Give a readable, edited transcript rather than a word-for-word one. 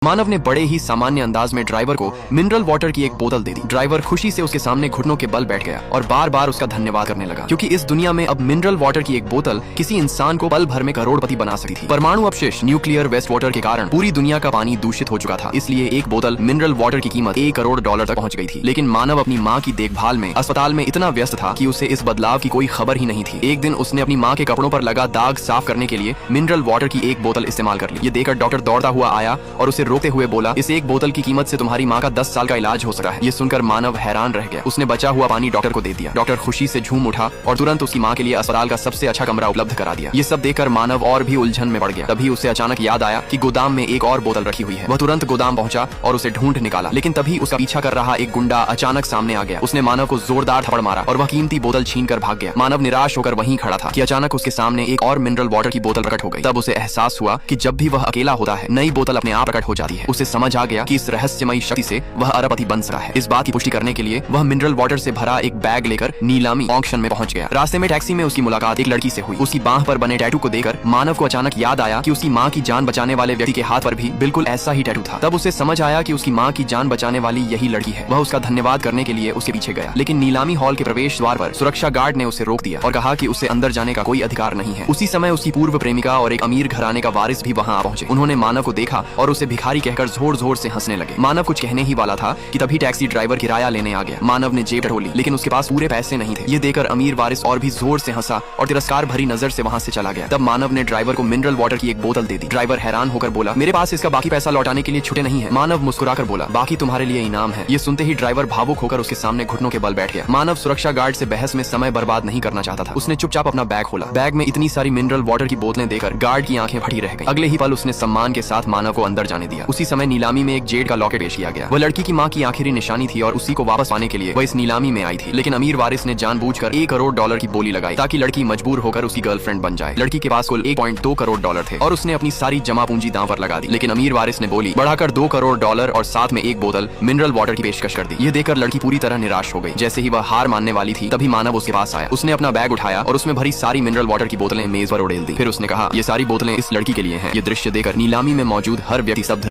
मानव ने बड़े ही सामान्य अंदाज में ड्राइवर को मिनरल वाटर की एक बोतल दे दी। ड्राइवर खुशी से उसके सामने घुटनों के बल बैठ गया और बार बार उसका धन्यवाद करने लगा, क्योंकि इस दुनिया में अब मिनरल वाटर की एक बोतल किसी इंसान को पल भर में करोड़पति बना सकती थी। परमाणु अपशिष्ट न्यूक्लियर वेस्ट वाटर के कारण पूरी दुनिया का पानी दूषित हो चुका था, इसलिए एक बोतल मिनरल वाटर की कीमत $1 करोड़ तक पहुंच गई थी। लेकिन मानव अपनी माँ की देखभाल में अस्पताल में इतना व्यस्त था कि उसे इस बदलाव की कोई खबर ही नहीं थी। एक दिन उसने अपनी माँ के कपड़ों पर लगा दाग साफ करने के लिए मिनरल वाटर की एक बोतल इस्तेमाल कर ली। ये देखकर डॉक्टर दौड़ता हुआ आया और उसे रोकते हुए बोला, इस एक बोतल की कीमत से तुम्हारी माँ का 10 साल का इलाज हो सकता है। ये सुनकर मानव हैरान रह गया। उसने बचा हुआ पानी डॉक्टर को दे दिया। डॉक्टर खुशी से झूम उठा और तुरंत उसकी माँ के लिए अस्पताल का सबसे अच्छा कमरा उपलब्ध करा दिया। ये सब देखकर मानव और भी उलझन में पड़ गया। तभी उसे अचानक याद आया कि गोदाम में एक और बोतल रखी हुई है। वह तुरंत गोदाम पहुंचा और उसे ढूंढ निकाला, लेकिन तभी उसका पीछा कर रहा एक गुंडा अचानक सामने आ गया। उसने मानव को जोरदार थप्पड़ मारा और वह कीमती बोतल छीन कर भाग गया। मानव निराश होकर वहीं खड़ा था कि अचानक उसके सामने एक और मिनरल वाटर की बोतल प्रकट हो गई। तब उसे एहसास हुआ कि जब भी वह अकेला होता है, नई बोतल अपने आप प्रकट हो जाती है। उसे समझ आ गया कि इस रहस्यमयी शक्ति से वह अरबपति बन सकता है। इस बात की पुष्टि करने के लिए वह मिनरल वाटर से भरा एक बैग लेकर नीलामी ऑक्शन में पहुंच गया। रास्ते में टैक्सी में उसकी मुलाकात एक लड़की से हुई। उसकी बांह पर बने टैटू को देखकर मानव को अचानक याद आया कि उसकी माँ की जान बचाने वाले व्यक्ति के हाथ पर भी बिल्कुल ऐसा ही टैटू था। तब उसे समझ आया कि उसकी माँ की जान बचाने वाली यही लड़की है। वह उसका धन्यवाद करने के लिए उसके पीछे गया, लेकिन नीलामी हॉल के प्रवेश द्वार पर सुरक्षा गार्ड ने उसे रोक दिया और कहा कि उसे अंदर जाने का कोई अधिकार नहीं है। उसी समय उसकी पूर्व प्रेमिका और एक अमीर घराने का वारिस भी वहाँ आ पहुंचे। उन्होंने मानव को देखा और उसे भिखारी कहकर जोर जोर से हंसने लगे। मानव कुछ कहने ही वाला था कि तभी टैक्सी ड्राइवर किराया लेने आ गया। मानव ने जेब टटोली, लेकिन उसके पास पूरे पैसे नहीं थे। ये देखकर अमीर वारिस और भी जोर से हंसा और तिरस्कार भरी नजर से वहाँ से चला गया। तब मानव ने ड्राइवर को मिनरल वाटर की एक बोतल दे दी। ड्राइवर हैरान होकर बोला, मेरे पास इसका बाकी पैसा लौटाने के लिए छुट्टे नहीं है। मानव मुस्कुराकर बोला, बाकी तुम्हारे लिए इनाम है। ये सुनते ही ड्राइवर भावुक होकर उसके सामने घुटनों के बल बैठ गया। मानव सुरक्षा गार्ड से बहस में समय बर्बाद नहीं करना चाहता था। उसने चुपचाप अपना बैग खोला। बैग में इतनी सारी मिनरल वाटर की बोतलें देखकर गार्ड की आंखें फटी रह गईं। अगले ही पल उसने सम्मान के साथ मानव को अंदर जाने दिया। उसी समय नीलामी में एक जेड का लॉकेट पेश किया गया। वह लड़की की माँ की आखिरी निशानी थी और उसी को वापस पाने के लिए वह इस नीलामी में आई थी। लेकिन अमीर वारिस ने जानबूझकर $1 करोड़ की बोली लगाई ताकि लड़की मजबूर होकर उसकी गर्लफ्रेंड बन जाए। लड़की के पास कुल $1.2 करोड़ थे और उसने अपनी सारी जमा पूंजी दांव पर लगा दी। लेकिन अमीर वारिस ने बोली बढ़ाकर $2 करोड़ और साथ में एक बोतल मिनरल वाटर की पेशकश कर दी। ये देखकर लड़की पूरी तरह निराश हो गई। जैसे ही वह हार मानने वाली थी, तभी मानव उसके पास आया। उसने अपना बैग उठाया और उसमें भरी सारी मिनरल वाटर की बोतलें मेज पर उड़ेल दी। फिर उसने कहा, ये सारी बोतलें इस लड़की के लिए हैं। ये दृश्य देखकर नीलामी में मौजूद हर व्यक्ति स्तब्ध